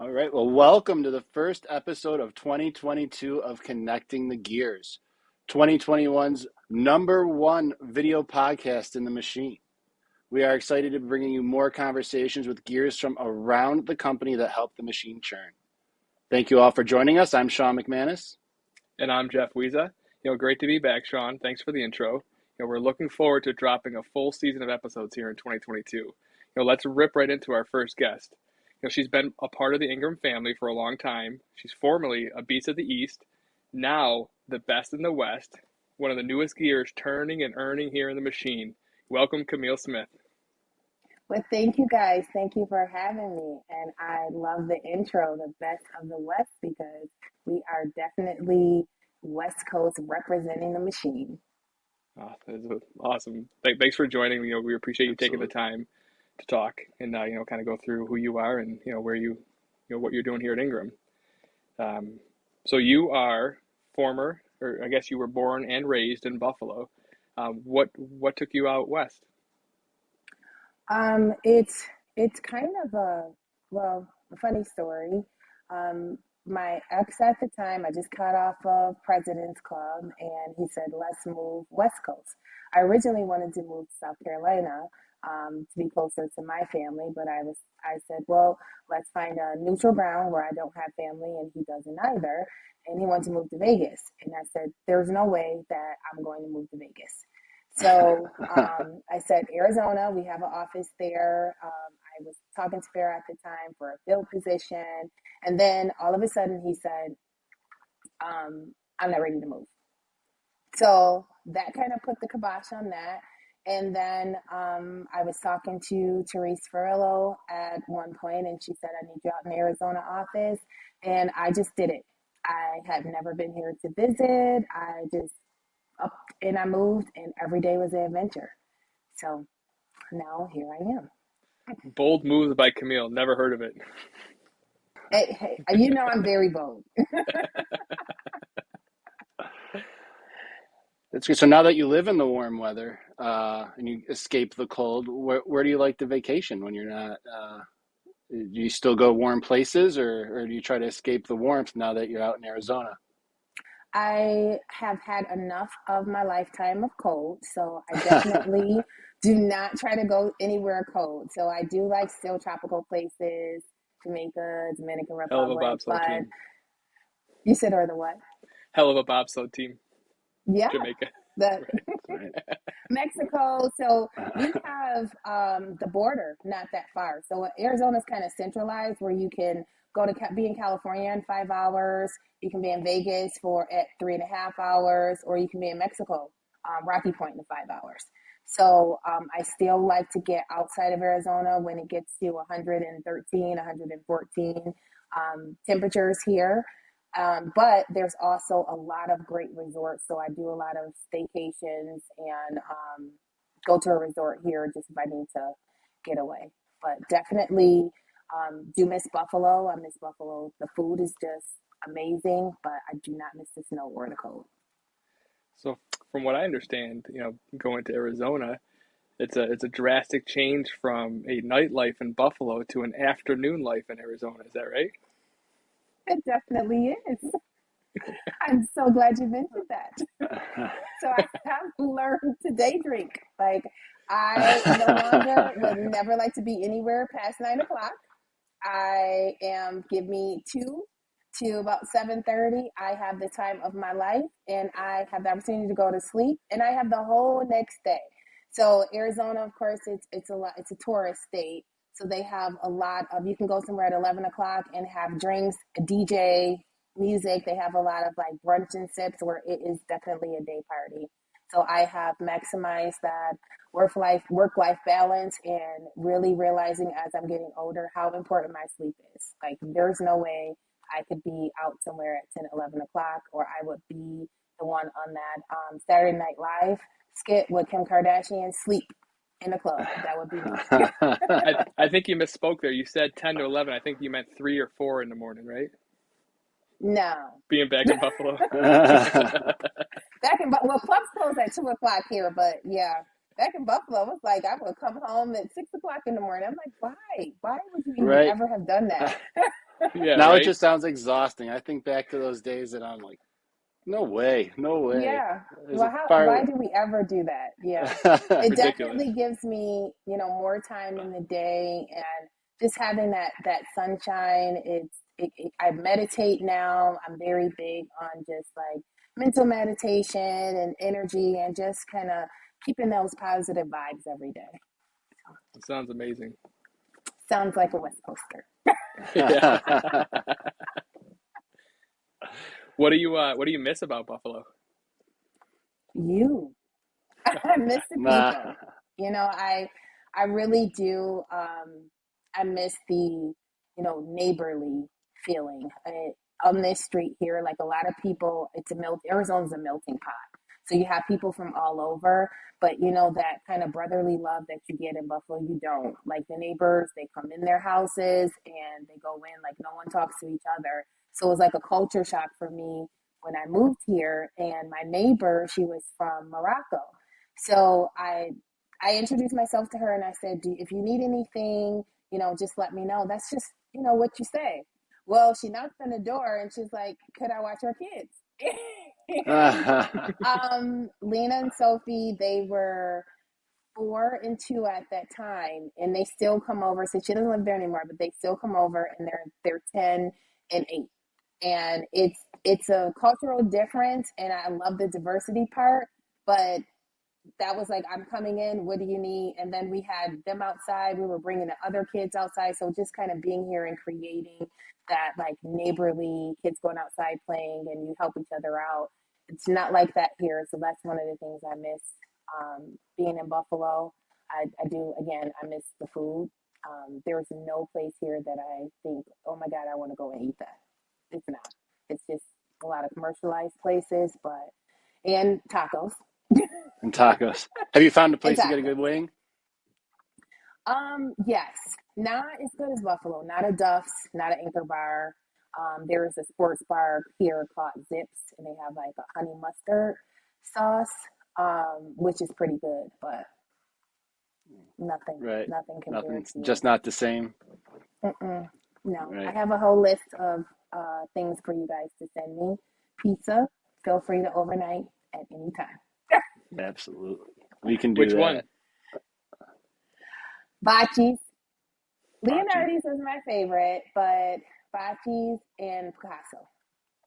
All right. Well, welcome to the first episode of 2022 of Connecting the Gears, 2021's number one video podcast in the machine. We are excited to be bringing you more conversations with gears from around the company that help the machine churn. Thank you all for joining us. I'm Sean McManus. And I'm Jeff Wiesa. Great to be back, Sean. Thanks for the intro. We're looking forward to dropping a full season of episodes here in 2022. Let's rip right into our first guest. She's been a part of the Ingram family for a long time. She's formerly a Beast of the East, now the best in the West, one of the newest gears turning and earning here in the machine. Welcome, Camille Smith. Well, thank you guys. Thank you for having me. And I love the intro, the best of the West, because we are definitely West Coast representing the machine. Oh, that's awesome. Thanks for joining. We appreciate you taking the time to talk and kind of go through who you are and where what you're doing here at Ingram. So you are former, or I guess you were born and raised in Buffalo. What took you out west? It's kind of a funny story. My ex at the time, I just got off of President's Club, and he said, let's move West Coast. I originally wanted to move to South Carolina to be closer to my family, but I said, well, let's find a neutral ground where I don't have family and he doesn't either. And he wanted to move to Vegas. And I said, there's no way that I'm going to move to Vegas. So I said, Arizona, we have an office there. I was talking to Farrah at the time for a field position. And then all of a sudden he said, I'm not ready to move. So that kind of put the kibosh on that. And then I was talking to Therese Ferrillo at one point, and she said, I need you out in the Arizona office. And I just did it. I had never been here to visit. I just up and I moved, and every day was an adventure. So now here I am. Bold moves by Camille. Never heard of it. Hey, I'm very bold. That's good. So now that you live in the warm weather and you escape the cold, where do you like to vacation when you're not? Do you still go warm places, or do you try to escape the warmth now that you're out in Arizona? I have had enough of my lifetime of cold, so I definitely do not try to go anywhere cold. So I do like still tropical places, Jamaica, Dominican Hell of a Republic. bobsled But team. you said, or the what? Hell of a bobsled team. Yeah, Jamaica. the Right. Mexico. So we have the border not that far. So Arizona's kind of centralized, where you can go to be in California in 5 hours. You can be in Vegas at 3.5 hours, or you can be in Mexico, Rocky Point in 5 hours. So I still like to get outside of Arizona when it gets to 113, 114 temperatures here. But there's also a lot of great resorts. So I do a lot of staycations and go to a resort here just if I need to get away. But definitely do miss Buffalo. I miss Buffalo. The food is just amazing, but I do not miss the snow or the cold. So from what I understand, going to Arizona, it's a drastic change from a nightlife in Buffalo to an afternoon life in Arizona. Is that right? It definitely is. I'm so glad you mentioned that. So I have learned to day drink. Like I no longer would never like to be anywhere past 9 o'clock. Give me 2 to about 7:30. I have the time of my life, and I have the opportunity to go to sleep, and I have the whole next day. So Arizona, of course, it's a tourist state. So they have a lot of, you can go somewhere at 11 o'clock and have drinks, a DJ, music. They have a lot of like brunch and sips where it is definitely a day party. So I have maximized that work life balance, and really realizing as I'm getting older how important my sleep is. Like there's no way I could be out somewhere at 10, 11 o'clock, or I would be the one on that Saturday Night Live skit with Kim Kardashian, sleep in the club. That would be me. I think you misspoke there. You said 10 to 11. I think you meant 3 or 4 in the morning, right? No. Being back in Buffalo. Well, clubs close at 2 o'clock here, but yeah. Back in Buffalo, it was like I would come home at 6 o'clock in the morning. I'm like, why? Why would you even Right. ever have done that? Yeah, Now it right? just sounds exhausting. I think back to those days and I'm like, no way, no way. Yeah. There's Well, a far. why do we ever do that? Yeah. It Ridiculous. definitely gives me, more time in the day, and just having that sunshine. I meditate now. I'm very big on just like mental meditation and energy and just kind of keeping those positive vibes every day. It sounds amazing. Sounds like a West Coaster. Yeah. What do you miss about Buffalo? You. I miss the Nah. people. I really do. I miss the, neighborly feeling. On this street here, like a lot of people, Arizona's a melting pot. So you have people from all over, but that kind of brotherly love that you get in Buffalo, you don't. Like the neighbors, they come in their houses and they go in like no one talks to each other. So it was like a culture shock for me when I moved here. And my neighbor, she was from Morocco. So I introduced myself to her and I said, if you need anything, just let me know. That's just, what you say. Well, she knocked on the door and she's like, could I watch our kids? And Lena and Sophie, they were 4 and 2 at that time, and they still come over. So she doesn't live there anymore, but they still come over, and they're 10 and 8, and it's a cultural difference, and I love the diversity part, but that was like, I'm coming in, what do you need? And then we had them outside, we were bringing the other kids outside, so just kind of being here and creating that like neighborly kids going outside playing and you help each other out. It's not like that here, so that's one of the things I miss. Being in Buffalo, I do, again, I miss the food. There's no place here that I think, oh my God, I want to go and eat that. It's not. It's just a lot of commercialized places, and tacos. And tacos. Have you found a And place to get a good tacos. wing? Yes, not as good as Buffalo. Not a Duff's, not an Anchor Bar. There is a sports bar here called Zips, and they have like a honey mustard sauce, which is pretty good, but nothing, Right. nothing compared Nothing's to. just not the same. No, I Right. have a whole list of things for you guys to send me. Pizza, feel free to overnight at any time. Absolutely. We can do Which one? that. Bocce's. Bocce. Leonardo's was my favorite, but Bocce's and Picasso.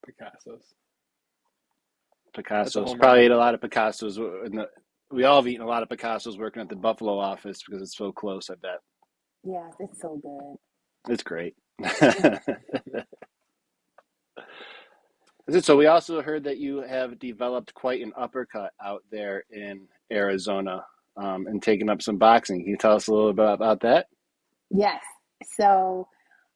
Picasso's. That's a Picasso's. home run Probably ate right a there. lot of Picasso's. We all have eaten a lot of Picasso's working at the Buffalo office because it's so close, I bet. Yes, it's so good. It's great. Is it? So we also heard that you have developed quite an uppercut out there in Arizona, and taken up some boxing. Can you tell us a little bit about that? Yes. So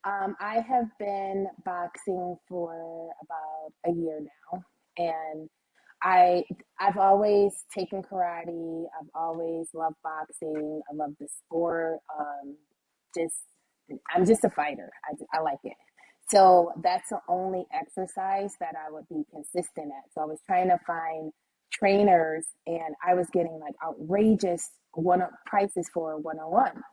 I have been boxing for about a year now, and I I've always taken karate. I've always loved boxing. I love the sport. Just I'm just a fighter. I like it. So that's the only exercise that I would be consistent at. So I was trying to find trainers, and I was getting like outrageous one prices for 101.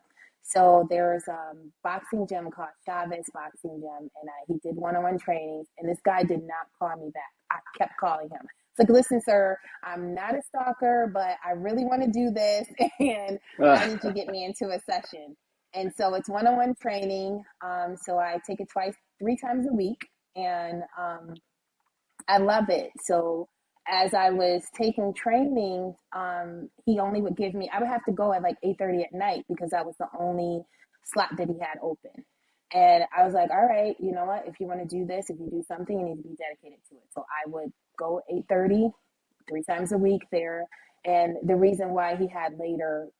So there's a boxing gym called Chavez Boxing Gym, and he did 101 trainings. And this guy did not call me back. I kept calling him. It's like, listen, sir, I'm not a stalker, but I really want to do this, and I need you to get me into a session. And so it's 101 training. So I take it 3 times a week, and I love it. So as I was taking training, he only would give me, I would have to go at like 8:30 at night because that was the only slot that he had open. And I was like, all right, you know what? If you want to do this, if you do something, you need to be dedicated to it. So I would go 8:30, 3 times a week there. And the reason why he had later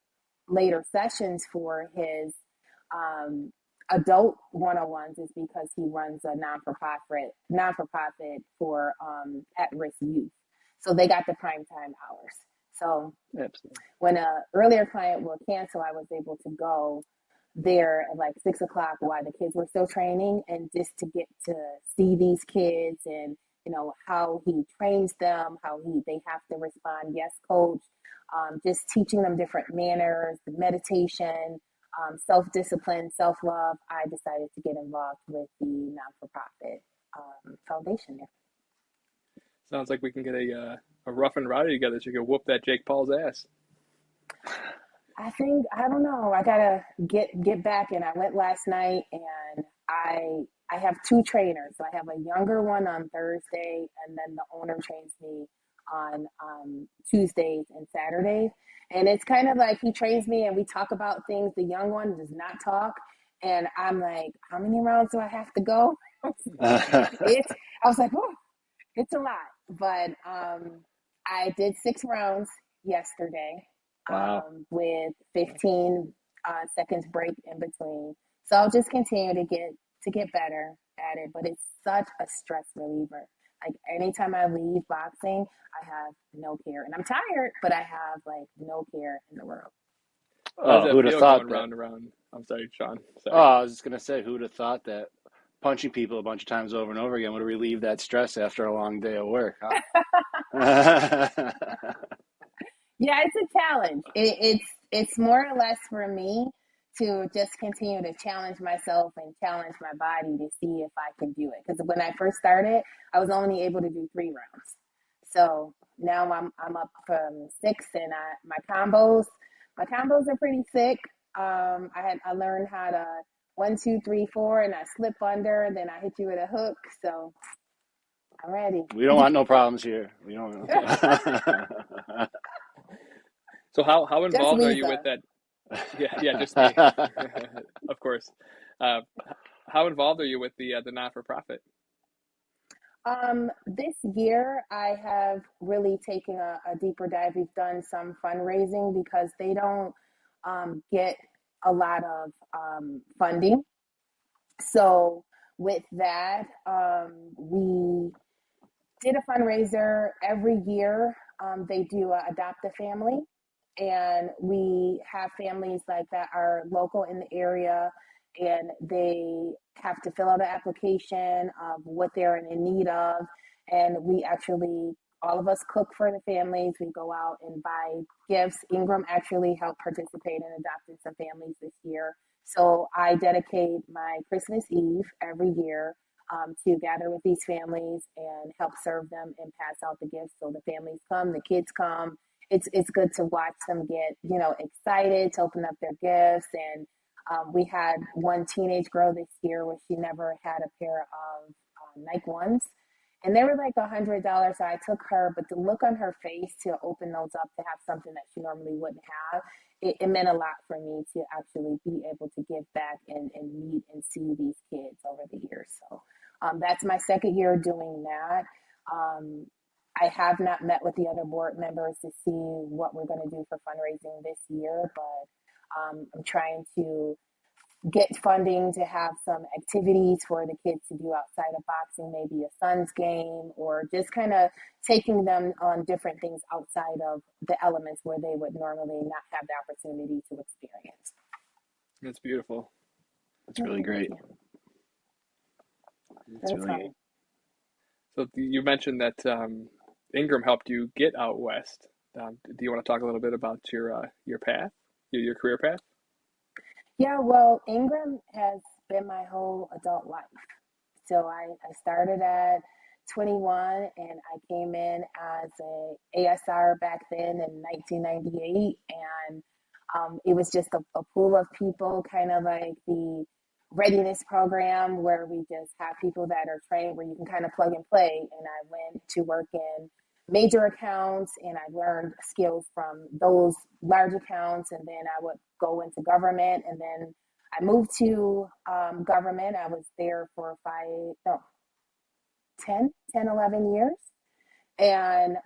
sessions for his um, adult one-on-ones is because he runs a non-for-profit for at-risk youth. So they got the prime time hours. So Absolutely. when a earlier client will cancel, I was able to go there at like 6 o'clock while the kids were still training, and just to get to see these kids and how he trains them, how they have to respond. Yes, coach. Just teaching them different manners, the meditation, self-discipline, self-love, I decided to get involved with the non-for-profit foundation there. Sounds like we can get a rough and rowdy together so you can whoop that Jake Paul's ass. I think I don't know. I gotta get back, and I went last night, and I have two trainers. So I have a younger one on Thursday, and then the owner trains me on Tuesdays and Saturdays. And it's kind of like he trains me, and we talk about things. The young one does not talk, and I'm like, how many rounds do I have to go? it's I was like, oh, it's a lot, but I did 6 rounds yesterday Wow. with 15 seconds break in between. So I'll just continue to get better at it. But it's such a stress reliever. Like anytime I leave boxing, I have no care, and I'm tired, but I have like no care in the world. How does Oh, that who'd have feel thought going that? round and round? I'm sorry, Sean. Oh, Sorry. I was just gonna say, who'd have thought that punching people a bunch of times over and over again would relieve that stress after a long day of work, huh? Yeah, it's a challenge. It's more or less for me to just continue to challenge myself and challenge my body to see if I can do it. Because when I first started, I was only able to do 3 rounds. So now I'm up from 6, and my combos are pretty sick. I learned how to 1, 2, 3, 4, and I slip under, then I hit you with a hook. So I'm ready. We don't want no problems here. We don't. So how Just involved are you with Lisa. that? Yeah, just me, of course. Uh, how involved are you with the not for profit? This year I have really taken a deeper dive. We've done some fundraising because they don't get a lot of funding. So with that, we did a fundraiser every year. They do adopt a family, and we have families like that are local in the area, and they have to fill out an application of what they're in need of, and we actually all of us cook for the families. We go out and buy gifts. Ingram actually helped participate in adopting some families this year. So I dedicate my Christmas Eve every year to gather with these families and help serve them and pass out the gifts. So the families come, the kids come. It's good to watch them get excited to open up their gifts. And we had one teenage girl this year where she never had a pair of Nike ones, and they were like $100. So I took her, but the look on her face to open those up to have something that she normally wouldn't have, it meant a lot for me to actually be able to give back and meet and see these kids over the years. So that's my second year doing that. Um, I have not met with the other board members to see what we're going to do for fundraising this year, but I'm trying to get funding to have some activities for the kids to do outside of boxing, maybe a son's game, or just kind of taking them on different things outside of the elements where they would normally not have the opportunity to experience. That's beautiful. That's really great. That's That's really fun. great. So you mentioned that Ingram helped you get out west. Do you want to talk a little bit about your path, your career path? Yeah, well, Ingram has been my whole adult life. So I started at 21, and I came in as a ASR back then in 1998, and it was just a pool of people, kind of like the readiness program where we just have people that are trained where you can kind of plug and play. And I went to work in major accounts, and I learned skills from those large accounts, and then I would go into government, and then I moved to government. I was there for 11 years. And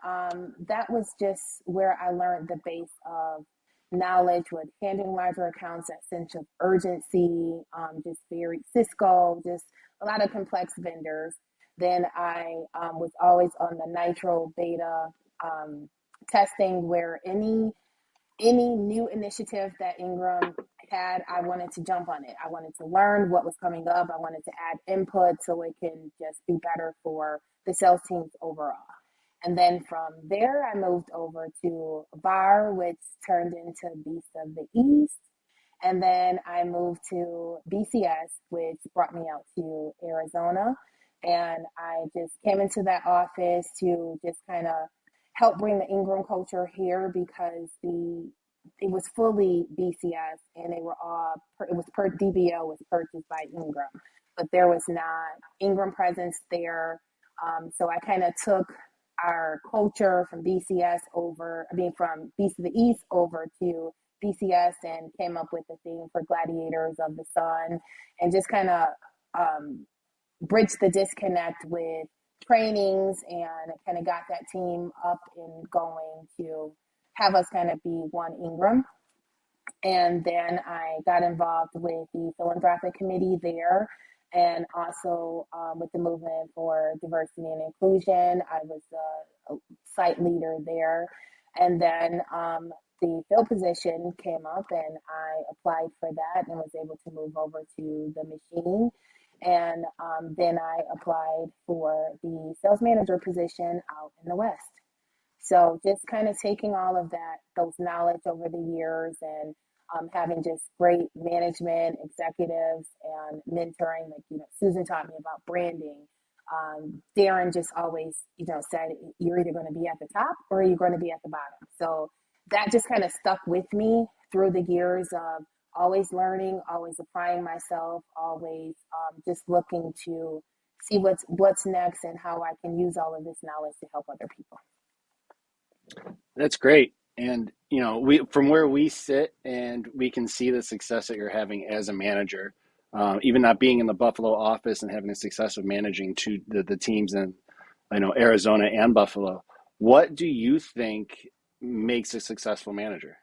that was just where I learned the base of knowledge with handling larger accounts, that sense of urgency, just very Cisco, just a lot of complex vendors. Then I was always on the nitro beta testing, where any new initiative that Ingram had, I wanted to jump on it. I wanted to learn what was coming up. I wanted to add input so it can just be better for the sales teams overall. And then from there, I moved over to VAR, which turned into Beast of the East. And then I moved to BCS, which brought me out to Arizona. And I just came into that office to just kind of help bring the Ingram culture here because it was fully BCS and they were all it was per DBO was purchased by Ingram, but there was not Ingram presence there. So I kind of took our culture from BCS over, I mean, from Beast of the East over to BCS and came up with the theme for Gladiators of the Sun and just kind of bridge the disconnect with trainings and kind of got that team up and going to have us kind of be one Ingram. And then I got involved with the philanthropic committee there and also with the movement for diversity and inclusion. I was a site leader there. And then the field position came up and I applied for that and was able to move over to the machine. And then I applied for the sales manager position out in the West. So just kind of taking all of that, those knowledge over the years and having just great management, executives, and mentoring. Like, Susan taught me about branding. Darren just always, said, you're either going to be at the top or you're going to be at the bottom. So that just kind of stuck with me through the years of always learning, always applying myself, always just looking to see what's next and how I can use all of this knowledge to help other people. That's great. And, we from where we sit and we can see the success that you're having as a manager, even not being in the Buffalo office and having the success of managing the teams in, Arizona and Buffalo. What do you think makes a successful manager?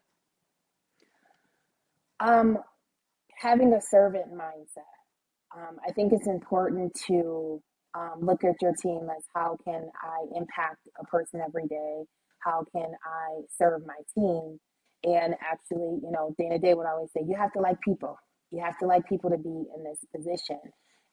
Having a servant mindset. I think it's important to look at your team as how can I impact a person every day? How can I serve my team? And actually, Dana Day would always say, you have to like people. You have to like people to be in this position.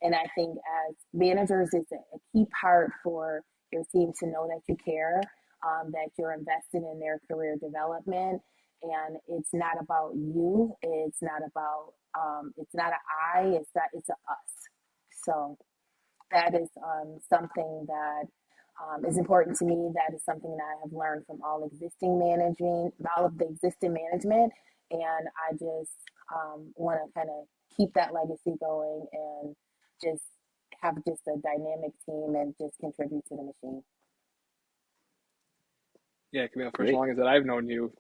And I think as managers, it's a key part for your team to know that you care, that you're invested in their career development. And it's not about you. It's not about, it's not an I, it's a us. So that is something that is important to me. That is something that I have learned from all of the existing management. And I just want to kind of keep that legacy going and just have just a dynamic team and just contribute to the machine. Yeah, Camille, for as Great. long as that I've known you,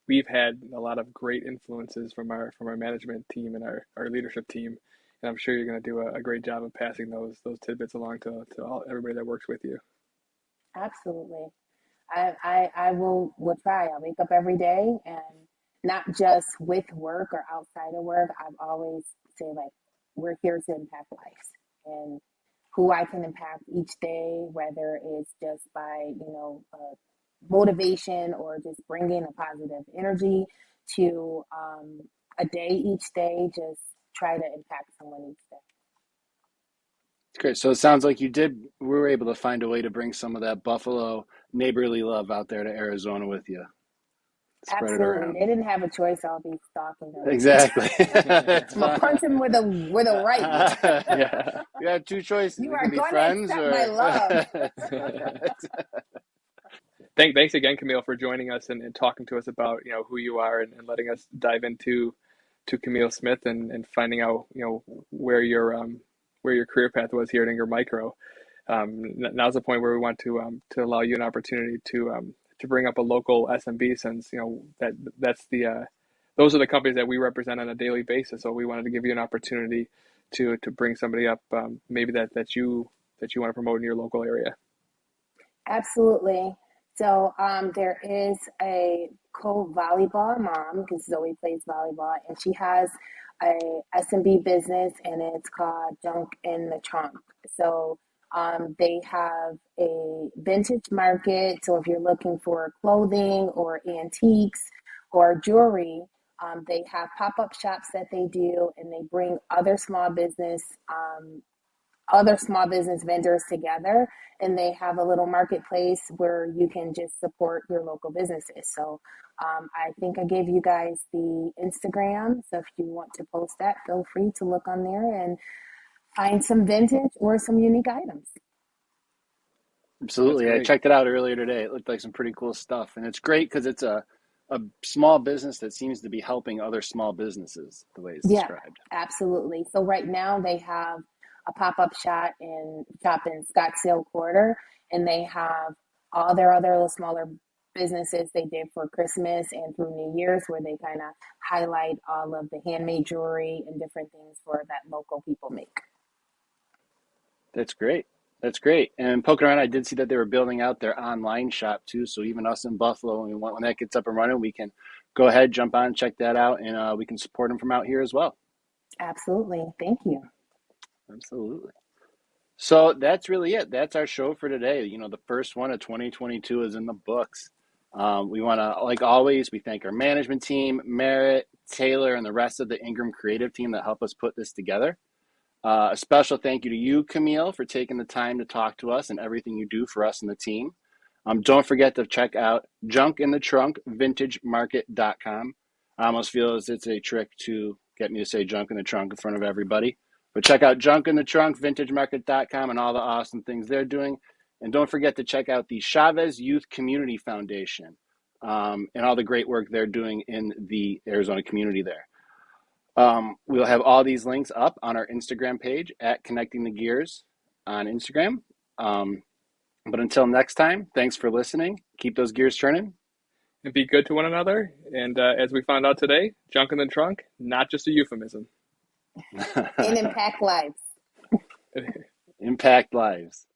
we've had a lot of great influences from our management team and our leadership team, and I'm sure you're going to do a great job of passing those tidbits along to everybody that works with you. Absolutely. I will try. I wake up every day and not just with work or outside of work. I've always say like, we're here to impact lives and who I can impact each day, whether it's just by, motivation or just bringing a positive energy to a day each day, just try to impact someone each day. It's great. So it sounds like we were able to find a way to bring some of that Buffalo neighborly love out there to Arizona with you. Spread it Absolutely. around. They didn't have a choice. I'll be stalking them. Exactly. That's I'm gonna fine. punch him with a right. Yeah. You got two choices. You We are can be going to friends accept my or love. Thanks again, Camille, for joining us and talking to us about who you are and letting us dive into to Camille Smith and finding out where your career path was here at Ingram Micro. Now's the point where we want to allow you an opportunity to bring up a local SMB, since that's the those are the companies that we represent on a daily basis. So we wanted to give you an opportunity to bring somebody up, maybe that you want to promote in your local area. Absolutely. So there is a co-volleyball mom because Zoe plays volleyball, and she has a SMB business, and it's called Junk in the Trunk. So they have a vintage market. So if you're looking for clothing or antiques or jewelry, they have pop-up shops that they do, and they bring other small business other small business vendors together, and they have a little marketplace where you can just support your local businesses. So I think I gave you guys the Instagram. So if you want to post that, feel free to look on there and find some vintage or some unique items. That's Absolutely. I great. checked it out earlier today. It looked like some pretty cool stuff. And it's great because it's a small business that seems to be helping other small businesses, the way it's Yeah, described. absolutely. So right now they have a pop-up shop in Scottsdale Quarter, and they have all their other little smaller businesses they did for Christmas and through New Year's, where they kind of highlight all of the handmade jewelry and different things for that local people make. That's great. That's great. And poking around, I did see that they were building out their online shop too. So even us in Buffalo, when that gets up and running, we can go ahead, jump on, check that out, and we can support them from out here as well. Absolutely. Thank you. Absolutely. So that's really it. That's our show for today. The first one of 2022 is in the books. We want to, like always, we thank our management team, Merritt, Taylor, and the rest of the Ingram creative team that helped us put this together. A special thank you to you, Camille, for taking the time to talk to us and everything you do for us and the team. Don't forget to check out Junk in the Trunk, vintagemarket.com. I almost feel as it's a trick to get me to say junk in the trunk in front of everybody. But check out Junk in the Trunk, vintagemarket.com, and all the awesome things they're doing. And don't forget to check out the Chavez Youth Community Foundation and all the great work they're doing in the Arizona community there. We'll have all these links up on our Instagram page at Connecting the Gears on Instagram. But until next time, thanks for listening. Keep those gears turning. And be good to one another. And as we found out today, junk in the trunk, not just a euphemism. And impact lives. Impact lives.